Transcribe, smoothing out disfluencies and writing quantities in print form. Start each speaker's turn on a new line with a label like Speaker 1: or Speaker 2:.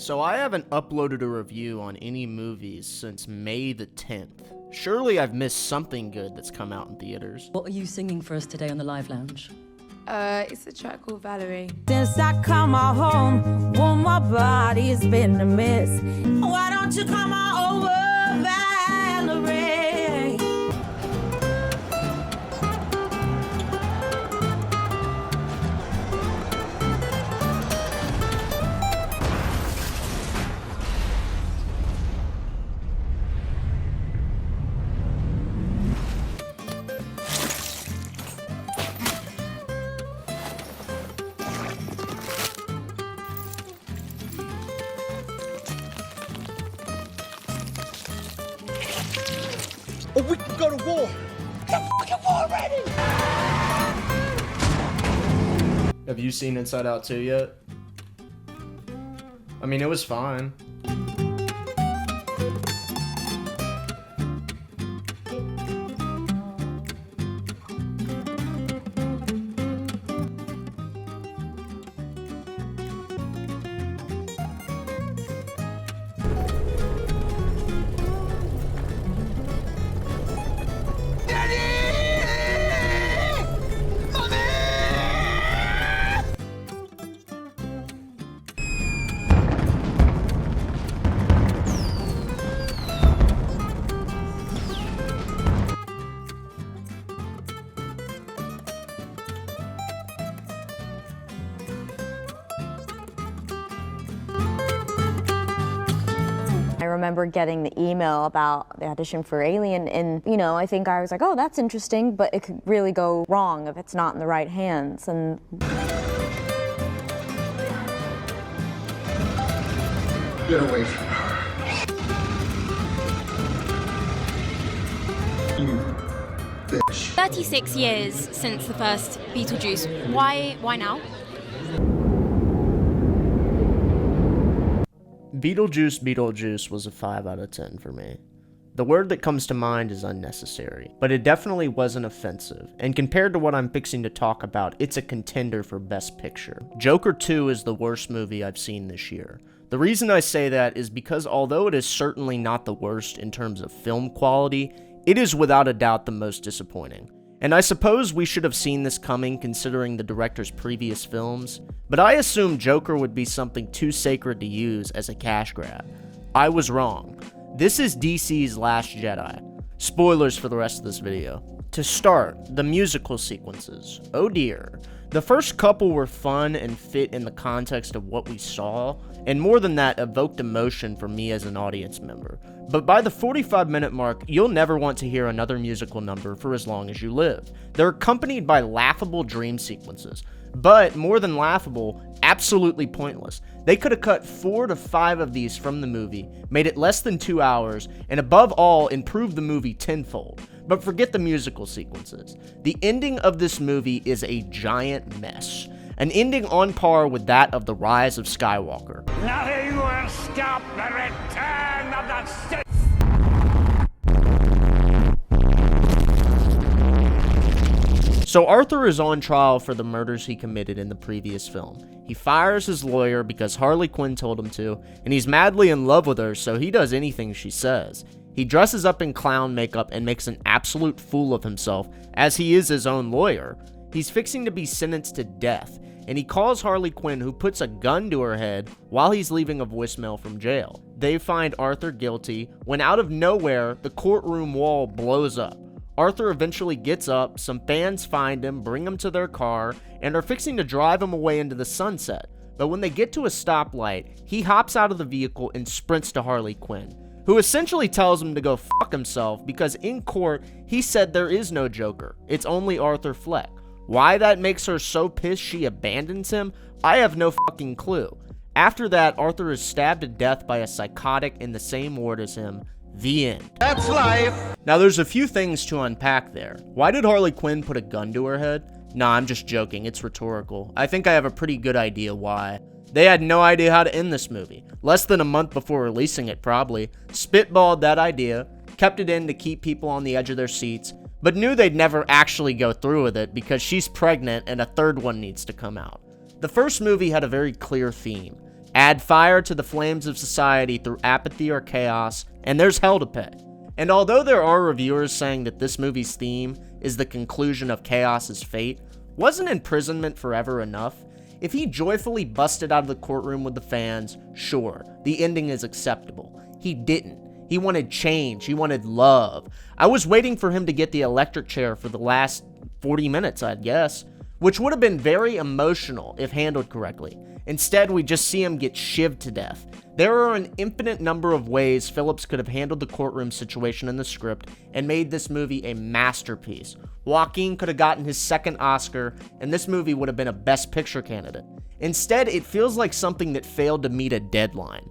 Speaker 1: So I haven't uploaded a review on any movies since May the 10th. Surely I've missed something good that's come out in theaters.
Speaker 2: What are you singing for us today on the Live Lounge?
Speaker 3: It's a track called Valerie.
Speaker 4: Since I come home, well, my body's been a mess. Why don't you come on over, Valerie?
Speaker 5: Or we can go to war. Get fucking war ready!
Speaker 1: Have you seen Inside Out 2 yet? I mean, it was fine.
Speaker 6: I remember getting the email about the audition for Alien, and I think I was like, oh, that's interesting, but it could really go wrong if it's not in the right hands. And
Speaker 5: Get away from her. You bitch.
Speaker 7: 36 years since the first Beetlejuice. Why now?
Speaker 1: Beetlejuice was a 5 out of 10 for me. The word that comes to mind is unnecessary, but it definitely wasn't offensive, and compared to what I'm fixing to talk about, it's a contender for Best Picture. Joker 2 is the worst movie I've seen this year. The reason I say that is because although it is certainly not the worst in terms of film quality, it is without a doubt the most disappointing. And I suppose we should have seen this coming considering the director's previous films, but I assumed Joker would be something too sacred to use as a cash grab. I was wrong. This is DC's Last Jedi. Spoilers for the rest of this video. To start, the musical sequences. Oh dear. The first couple were fun and fit in the context of what we saw, and more than that, evoked emotion for me as an audience member. But by the 45-minute mark, you'll never want to hear another musical number for as long as you live. They're accompanied by laughable dream sequences, but more than laughable, absolutely pointless. They could have cut 4 to 5 of these from the movie, made it less than 2 hours, and above all, improved the movie tenfold. But forget the musical sequences. The ending of this movie is a giant mess. An ending on par with that of The Rise of Skywalker.
Speaker 8: Nothing will stop the return of the Sith!
Speaker 1: So Arthur is on trial for the murders he committed in the previous film. He fires his lawyer because Harley Quinn told him to, and he's madly in love with her, so he does anything she says. He dresses up in clown makeup and makes an absolute fool of himself, as he is his own lawyer. He's fixing to be sentenced to death, and he calls Harley Quinn, who puts a gun to her head while he's leaving a voicemail from jail. They find Arthur guilty, when out of nowhere, the courtroom wall blows up. Arthur eventually gets up, some fans find him, bring him to their car, and are fixing to drive him away into the sunset. But when they get to a stoplight, he hops out of the vehicle and sprints to Harley Quinn, who essentially tells him to go fuck himself because in court, he said there is no Joker, it's only Arthur Fleck. Why that makes her so pissed she abandons him, I have no fucking clue. After that, Arthur is stabbed to death by a psychotic in the same ward as him. The end.
Speaker 5: That's life.
Speaker 1: Now there's a few things to unpack there. Why did Harley Quinn put a gun to her head? Nah, I'm just joking, it's rhetorical. I think I have a pretty good idea why. They had no idea how to end this movie. Less than a month before releasing it, probably. Spitballed that idea, kept it in to keep people on the edge of their seats, but knew they'd never actually go through with it because she's pregnant and a third one needs to come out. The first movie had a very clear theme. Add fire to the flames of society through apathy or chaos, and there's hell to pay. And although there are reviewers saying that this movie's theme is the conclusion of chaos's fate, wasn't imprisonment forever enough? If he joyfully busted out of the courtroom with the fans, sure, the ending is acceptable. He didn't. He wanted change. He wanted love. I was waiting for him to get the electric chair for the last 40 minutes, I'd guess, which would have been very emotional if handled correctly. Instead, we just see him get shivved to death. There are an infinite number of ways Phillips could have handled the courtroom situation in the script and made this movie a masterpiece. Joaquin could have gotten his second Oscar, and this movie would have been a Best Picture candidate. Instead, it feels like something that failed to meet a deadline.